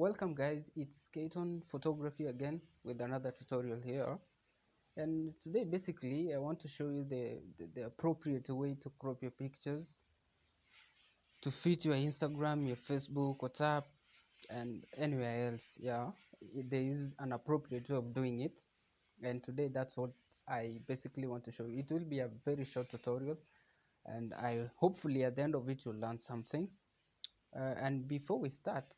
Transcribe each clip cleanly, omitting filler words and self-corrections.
Welcome guys, it's Keaton Photography again with another tutorial here. And today basically I want to show you the appropriate way to crop your pictures to fit your Instagram, your Facebook, WhatsApp, and anywhere else. There is an appropriate way of doing it, and today that's what I basically want to show you. It will be a very short tutorial, and I hopefully at the end of it you'll learn something. And before we start,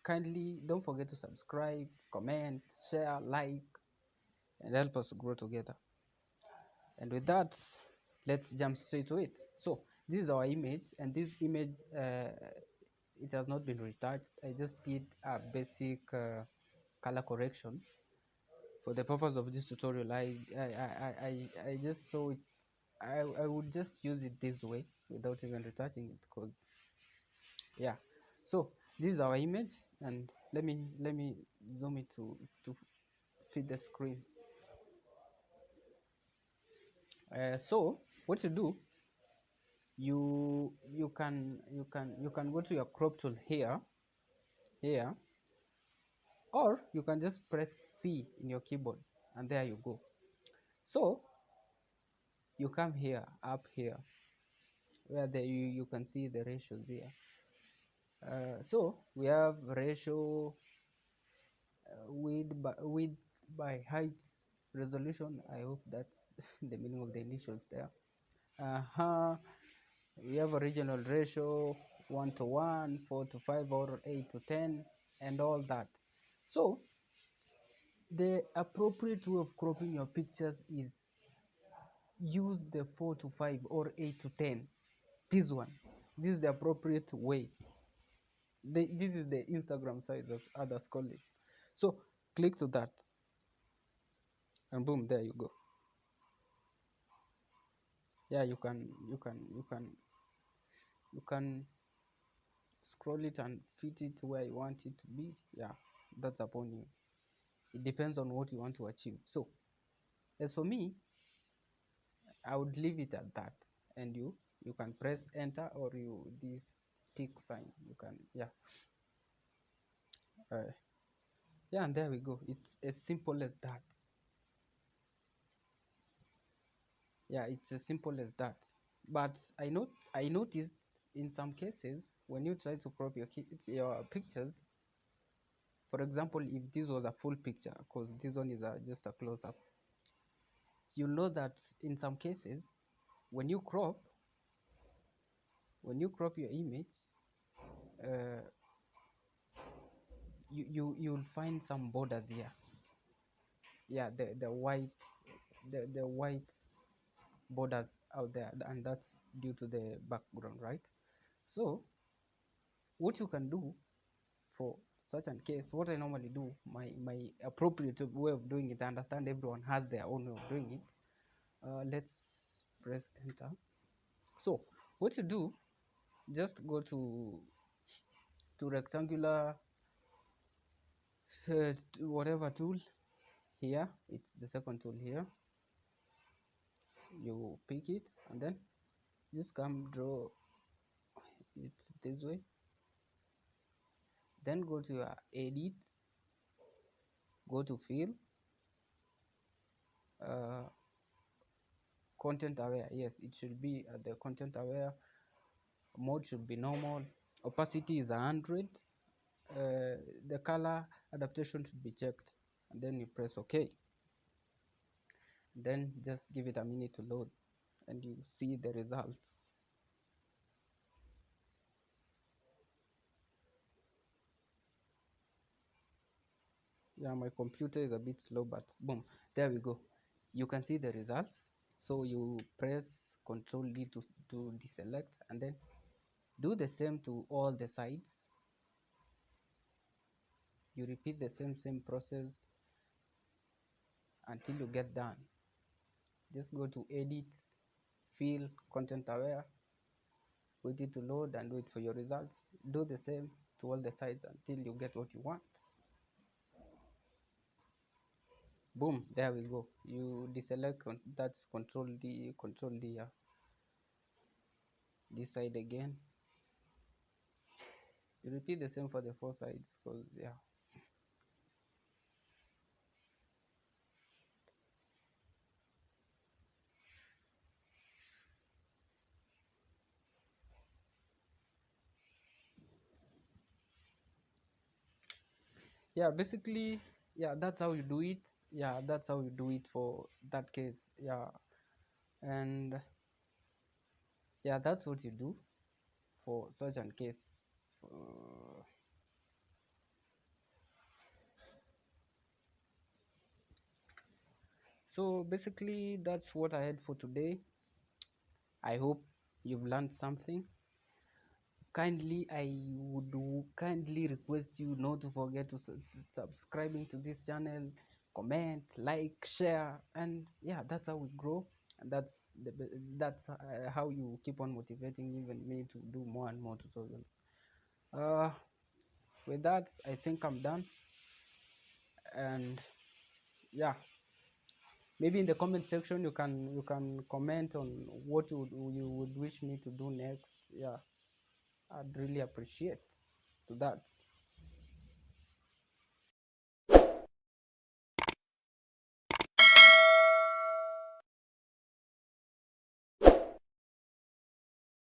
kindly don't forget to subscribe, comment, share, like, and help us grow together. And with that, let's jump straight to it. So this is our image, and this image it has not been retouched. I just did a basic color correction for the purpose of this tutorial. I just saw it. I would just use it this way without even retouching it, because yeah. So this is our image, and let me zoom it to fit the screen. So what you do, you can go to your crop tool here, or you can just press C in your keyboard, and there you go. So you come here, up here, where you can see the ratios here. So we have ratio, width by height, resolution. I hope that's the meaning of the initials there. We have a regional ratio, 1:1, 4:5, or 8:10, and all that. So the appropriate way of cropping your pictures is use the 4:5 or 8:10. This is the appropriate way. This is the Instagram size, as others call it. So click to that, and boom, there you go. Yeah, you can scroll it and fit it where you want it to be. Yeah, that's upon you. It depends on what you want to achieve. So as for me, I would leave it at that, and you can press enter, or this tick sign, you can, uh, yeah, and there we go. It's as simple as that. Yeah, it's as simple as that. But I noticed in some cases, when you try to crop your pictures, for example, if this was a full picture, because this one is just a close-up, you'll know that in some cases, when you crop your image, uh, you'll find some borders here. Yeah, the white borders out there, and that's due to the background, right? So what you can do for such a case, what I normally do, my appropriate way of doing it, I understand everyone has their own way of doing it. Let's press enter. So what you do, just go to rectangular, whatever tool here. It's the second tool here. You pick it, and then just come draw it this way. Then go to your edit, go to fill, content aware. Yes, it should be the content aware. Mode should be normal. Opacity is 100. The color adaptation should be checked, and then you press OK. Then just give it a minute to load, and you see the results. Yeah, my computer is a bit slow, but boom, there we go. You can see the results. So you press Ctrl D to deselect, and then do the same to all the sides. You repeat the same process until you get done. Just go to edit, fill, content aware, wait it to load, and wait for your results. Do the same to all the sides until you get what you want. Boom, there we go. You deselect, that's Control D, yeah. This side again. you repeat the same for the four sides, because yeah. Yeah, basically, yeah, that's how you do it. Yeah, that's how you do it for that case. Yeah. And yeah, that's what you do for such an case. So basically, that's what I had for today. I hope you've learned something. Kindly, I would kindly request you not to forget to subscribing to this channel, comment, like, share, and yeah, that's how we grow. And that's how you keep on motivating even me to do more and more tutorials. uh with that, I think I'm done. And yeah, maybe in the comment section you can comment on what you would wish me to do next. Yeah, I'd really appreciate to that.